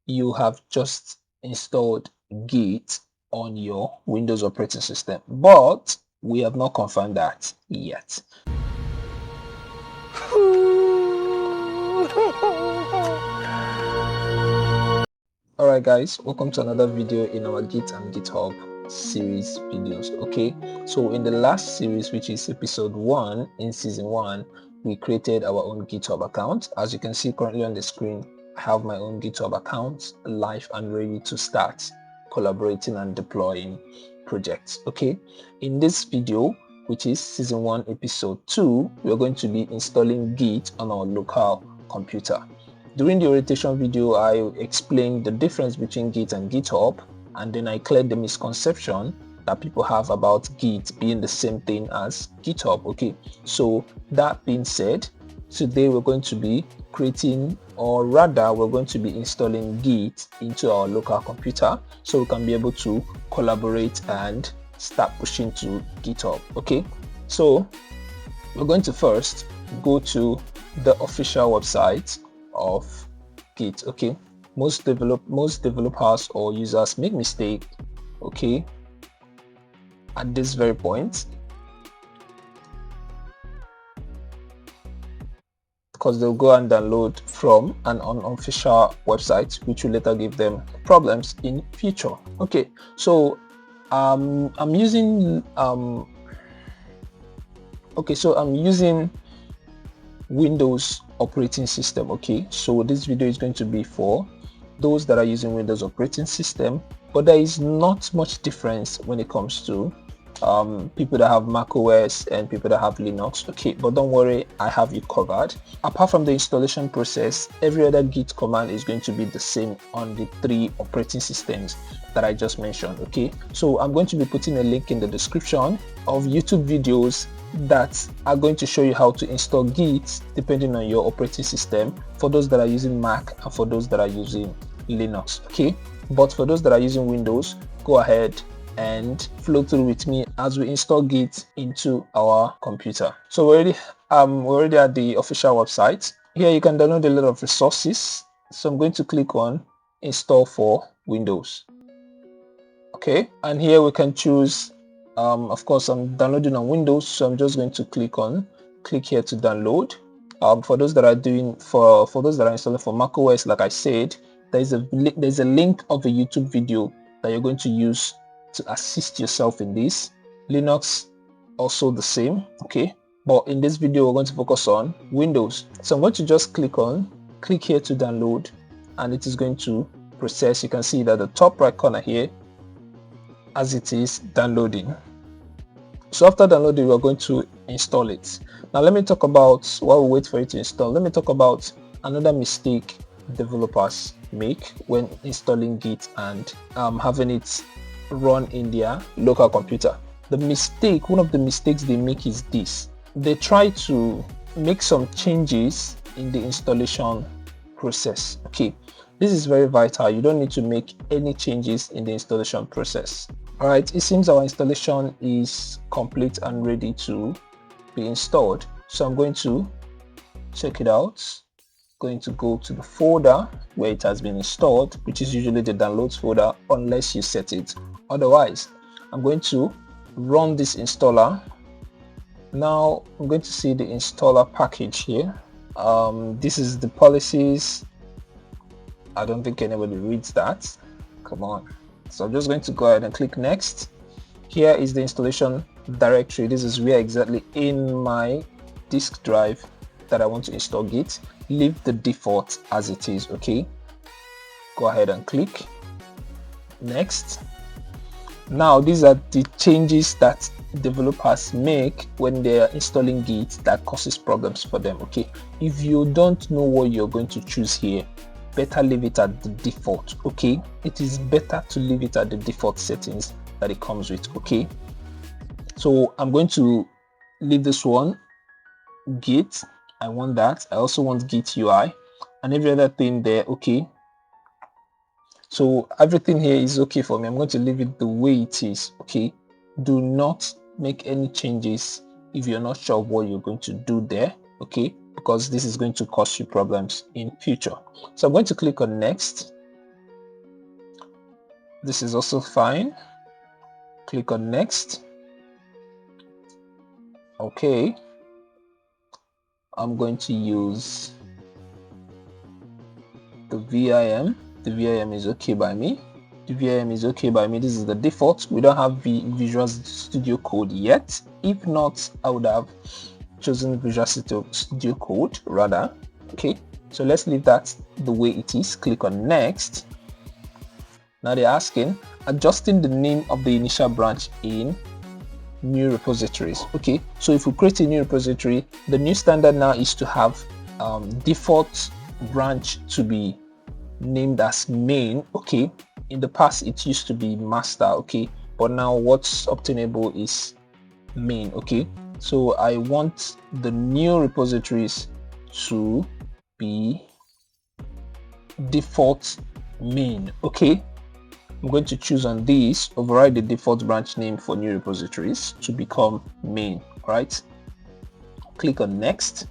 you have just installed Git on your Windows operating system, but we have not confirmed that yet. Alright guys, welcome to another video in our Git and GitHub series videos. Okay, so in the last series, which is episode 1 in season 1, we created our own GitHub account. As you can see currently on the screen, I have my own GitHub account live and ready to start collaborating and deploying projects. Okay, in this video, which is season 1 episode 2, we're going to be installing Git on our local computer. During the orientation video, I explained the difference between Git and GitHub, and then I cleared the misconception that people have about Git being the same thing as GitHub. Okay, so that being said, today we're going to be creating, or rather we're going to be installing Git into our local computer so we can be able to collaborate and start pushing to GitHub. Okay, so we're going to first go to the official website of Git. Okay, most developers or users make mistake, okay, at this very point, because they'll go and download from an unofficial website, which will later give them problems in future. Okay, so I'm using Windows operating system. Okay, so this video is going to be for those that are using Windows operating system, but there is not much difference when it comes to people that have Mac OS and people that have Linux. Okay, but don't worry, I have you covered. Apart from the installation process, every other Git command is going to be the same on the 3 operating systems that I just mentioned. Okay, so I'm going to be putting a link in the description of YouTube videos that are going to show you how to install Git depending on your operating system, for those that are using Mac and for those that are using Linux. Okay, but for those that are using Windows, go ahead and flow through with me as we install Git into our computer. So we're already at the official website. Here you can download a lot of resources, so I'm going to click on install for Windows. Okay, and here we can choose, of course I'm downloading on Windows, so I'm just going to click here to download. For those that are installing for Mac OS, like I said, there's a link of a YouTube video that you're going to use to assist yourself in this. Linux also the same. Okay, but in this video we're going to focus on Windows, so I'm going to just click here to download, and it is going to process. You can see that the top right corner here as it is downloading. So after downloading, we're going to install it. Now let me talk about, while we wait for it to install, let me talk about another mistake developers make when installing Git and having it run in their local computer. One of the mistakes they make is this: they try to make some changes in the installation process. Okay, this is very vital. You don't need to make any changes in the installation process. Alright, it seems our installation is complete and ready to be installed. So I'm going to check it out. Going to go to the folder where it has been installed, which is usually the downloads folder, unless you set it otherwise. I'm going to run this installer. Now I'm going to see the installer package here. This is the policies. I don't think anybody reads that. Come on. So I'm just going to go ahead and click next. Here is the installation directory. This is where exactly in my disk drive that I want to install Git. Leave the default as it is. Okay, go ahead and click next. Now these are the changes that developers make when they are installing Git that causes problems for them. Okay, if you don't know what you're going to choose here, better leave it at the default. Okay, it is better to leave it at the default settings that it comes with. Okay, so I'm going to leave this one, Git. I want that. I also want Git UI and every other thing there. Okay, so everything here is okay for me. I'm going to leave it the way it is. Okay, do not make any changes if you're not sure what you're going to do there. Okay, because this is going to cause you problems in future. So I'm going to click on next. This is also fine. Click on next. Okay, I'm going to use the VIM. The VIM is okay by me. The VIM is okay by me. This is the default. We don't have Visual Studio Code yet. If not, I would have chosen Visual Studio Code rather. Okay, so let's leave that the way it is. Click on next. Now they're asking adjusting the name of the initial branch in new repositories. Okay, so if we create a new repository, the new standard now is to have default branch to be named as main. Okay, in the past it used to be master. Okay, but now what's obtainable is main. Okay, so I want the new repositories to be default main. Okay, I'm going to choose on this, override the default branch name for new repositories to become main. Right, click on next.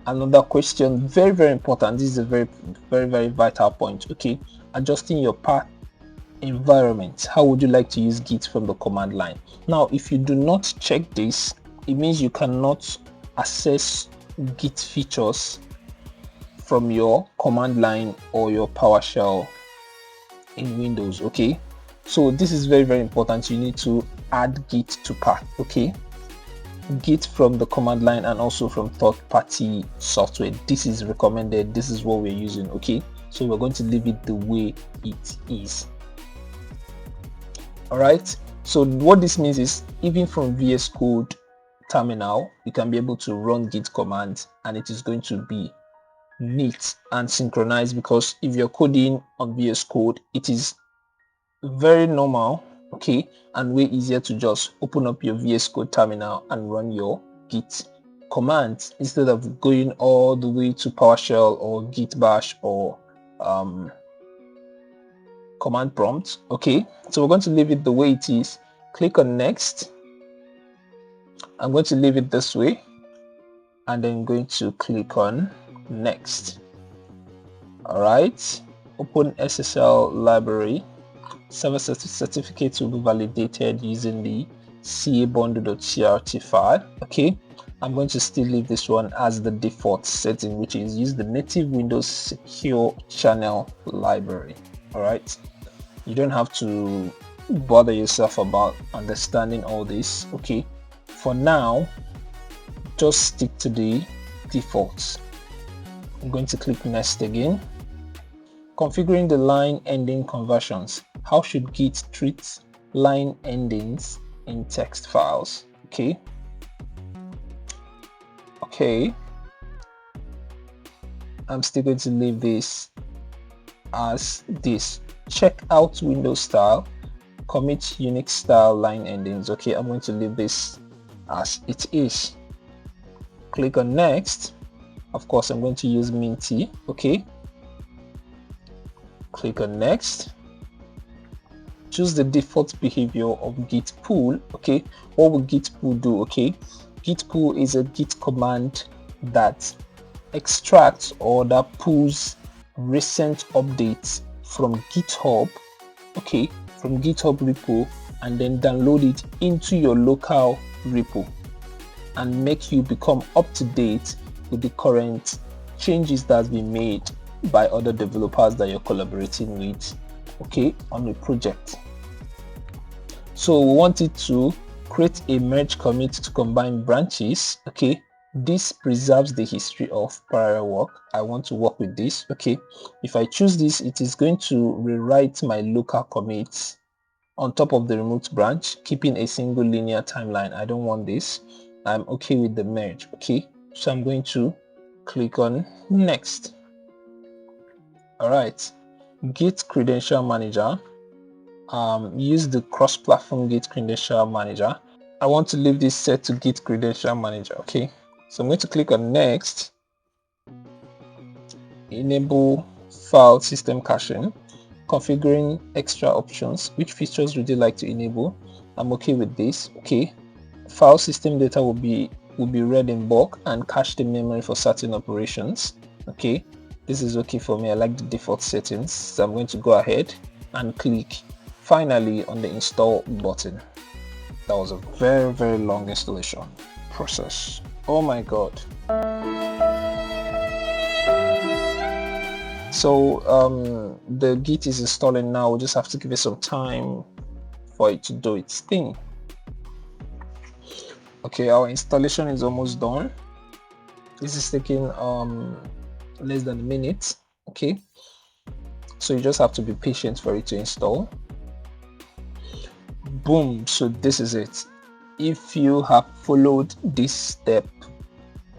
Another question, very important, this is a very vital point. Okay, adjusting your path environment. How would you like to use Git from the command line? Now if you do not check this, it means you cannot access Git features from your command line or your PowerShell in Windows. Okay, so this is very important. You need to add Git to path. Okay, Git from the command line and also from third-party software. This is recommended. This is what we're using. Okay, so we're going to leave it the way it is. All right, so what this means is even from VS Code terminal, you can be able to run Git commands and it is going to be neat and synchronized, because if you're coding on VS Code, it is very normal, okay, and way easier to just open up your VS Code terminal and run your Git commands instead of going all the way to PowerShell or Git Bash or command prompt. Okay, so we're going to leave it the way it is. Click on next. I'm going to leave it this way and then going to click on next. All right, open SSL library. Server certificates will be validated using the cabundle.crt file. Okay, I'm going to still leave this one as the default setting, which is use the native Windows secure channel library. All right, you don't have to bother yourself about understanding all this. Okay, for now just stick to the defaults. I'm going to click next again. Configuring the line ending conversions. How should Git treat line endings in text files? Okay, I'm still going to leave this as this. Check out Windows style, commit Unix style line endings. Okay, I'm going to leave this as it is. Click on next. Of course, I'm going to use Minty. Okay, click on next. Choose the default behavior of git pull. Okay, what will git pull do? Okay, git pull is a git command that extracts or that pulls recent updates from GitHub, okay, from GitHub repo, and then download it into your local repo and make you become up to date with the current changes that's been made by other developers that you're collaborating with, okay, on a project. So we want it to create a merge commit to combine branches. Okay, this preserves the history of parallel work. I want to work with this. Okay, if I choose this, it is going to rewrite my local commits on top of the remote branch, keeping a single linear timeline. I don't want this. I'm okay with the merge. Okay, so I'm going to click on next. All right, Git credential manager. Use the cross-platform Git credential manager. I want to leave this set to Git credential manager. Okay, so I'm going to click on next. Enable file system caching. Configuring extra options. Which features would you like to enable? I'm okay with this. Okay, file system data will be read in bulk and cached in memory for certain operations. Okay, this is okay for me. I like the default settings, so I'm going to go ahead and click finally on the install button. That was a very long installation process. Oh my god. So the Git is installing now. We'll just have to give it some time for it to do its thing. Okay, our installation is almost done. This is taking less than a minute. Okay, so you just have to be patient for it to install. Boom. So this is it. If you have followed this step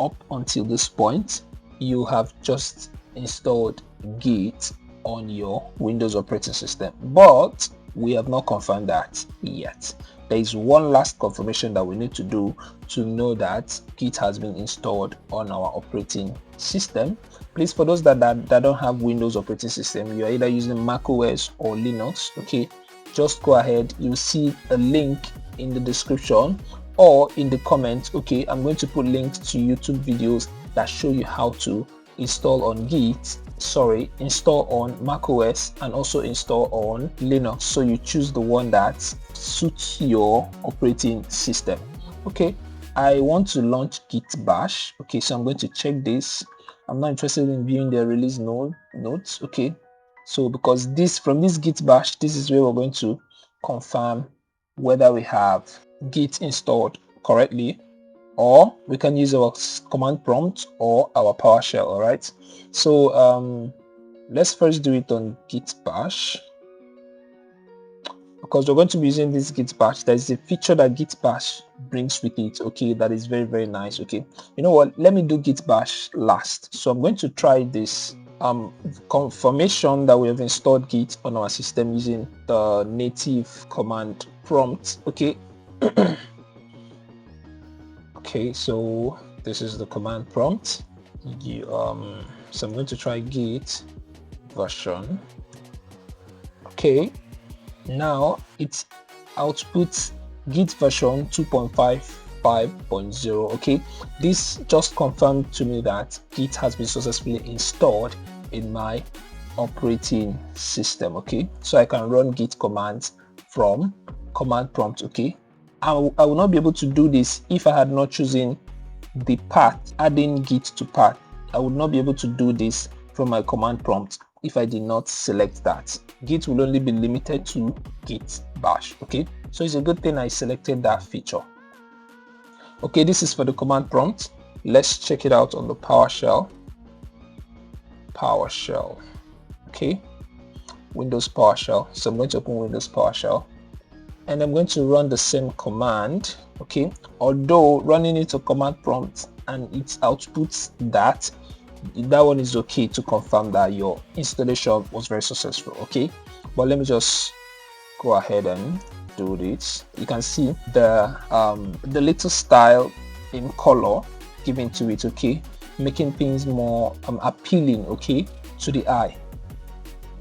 up until this point, you have just installed Git on your Windows operating system, but we have not confirmed that yet. There is one last confirmation that we need to do to know that Git has been installed on our operating system. Please, for those that don't have Windows operating system, you are either using macOS or Linux. Okay, just go ahead. You'll see a link in the description or in the comments. Okay, I'm going to put links to YouTube videos that show you how to install on install on macOS and also install on Linux. So you choose the one that suits your operating system. Okay, I want to launch Git Bash. Okay, so I'm going to check this. I'm not interested in viewing the release notes. Okay, so because from this Git Bash, this is where we're going to confirm whether we have Git installed correctly, or we can use our command prompt or our PowerShell. All right, so let's first do it on Git Bash, because we're going to be using this Git Bash. There's a feature that Git Bash brings with it. Okay, that is very nice. Okay, you know what, let me do Git Bash last. So I'm going to try this confirmation that we have installed Git on our system using the native command prompt. Okay. Okay, so this is the command prompt. So I'm going to try Git version. Okay, now it outputs Git version 2.55.0. okay, this just confirmed to me that Git has been successfully installed in my operating system. Okay, so I can run Git commands from command prompt. Okay, I will not be able to do this if I had not chosen the path, adding Git to path. I would not be able to do this from my command prompt if I did not select that. Git will only be limited to Git Bash. Okay, so it's a good thing I selected that feature. Okay, this is for the command prompt. Let's check it out on the PowerShell. Okay, Windows PowerShell. So I'm going to open Windows PowerShell and I'm going to run the same command. Okay, although running it to command prompt and it outputs that one is okay to confirm that your installation was very successful. Okay, but let me just go ahead and do this. You can see the little style in color given to it. Okay, making things more appealing, okay, to the eye.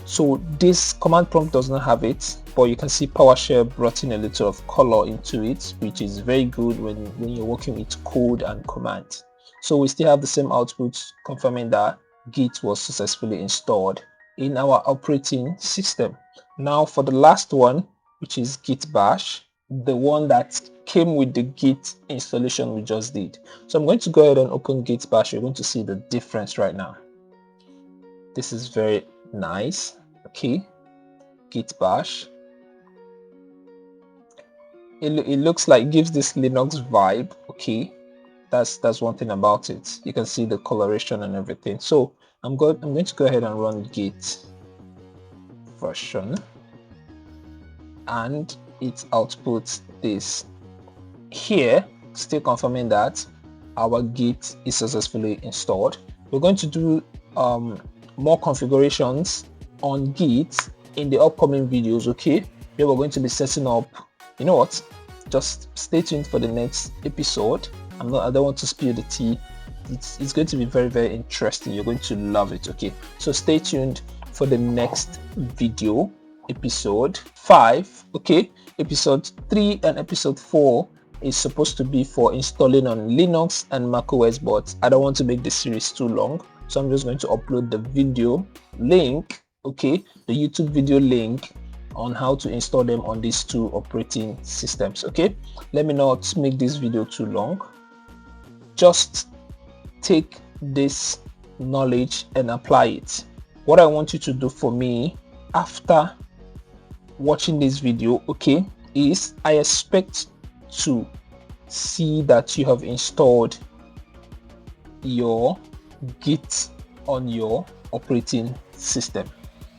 So this command prompt does not have it, but you can see PowerShell brought in a little of color into it, which is very good when you're working with code and command. So we still have the same output confirming that Git was successfully installed in our operating system. Now for the last one, which is Git Bash, the one that came with the Git installation we just did. So I'm going to go ahead and open Git Bash. You're going to see the difference right now. This is very nice. Okay, Git Bash. It looks like, it gives this Linux vibe. Okay, that's one thing about it. You can see the coloration and everything. So I'm going to go ahead and run Git version, and it outputs this here, still confirming that our Git is successfully installed. We're going to do more configurations on Git in the upcoming videos. Okay, where we're going to be setting up, you know what, just stay tuned for the next episode. I don't want to spill the tea. It's going to be very interesting. You're going to love it. Okay, so stay tuned for the next video, episode 5. Okay, episode 3 and episode 4 is supposed to be for installing on Linux and macOS, but I don't want to make the series too long, so I'm just going to upload the video link, okay, the YouTube video link on how to install them on these two operating systems. Okay, let me not make this video too long. Just take this knowledge and apply it. What I want you to do for me after watching this video, okay, is I expect to see that you have installed your Git on your operating system.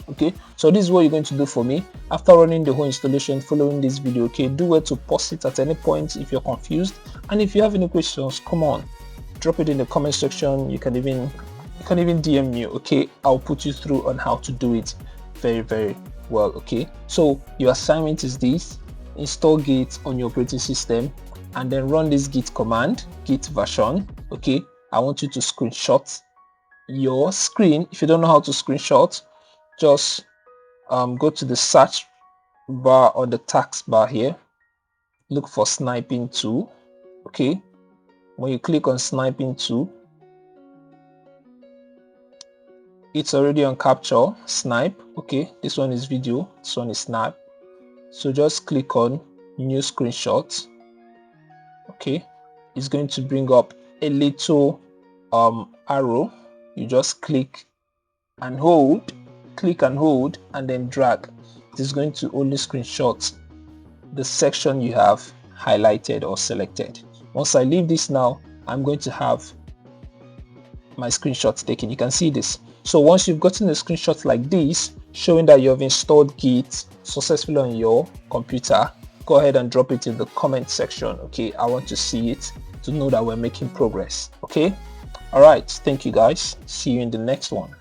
Okay, so this is what you're going to do for me after running the whole installation following this video. Okay, do well to pause it at any point if you're confused, and if you have any questions, come on, drop it in the comment section. You can even DM me. Okay, I'll put you through on how to do it very well. Okay, so your assignment is this: install Git on your operating system and then run this Git command, Git version. Okay, I want you to screenshot your screen. If you don't know how to screenshot, just go to the search bar or the task bar here, look for sniping tool. Okay, when you click on sniping tool, it's already on capture snipe. Okay, this one is video, this one is snap. So just click on new screenshot. Okay, it's going to bring up a little arrow. You just click and hold, and then drag. It is going to only screenshot the section you have highlighted or selected. Once I leave this now, I'm going to have my screenshots taken. You can see this. So once you've gotten a screenshot like this showing that you have installed Git successfully on your computer, go ahead and drop it in the comment section. Okay, I want to see it to know that we're making progress. Okay, all right, thank you guys, see you in the next one.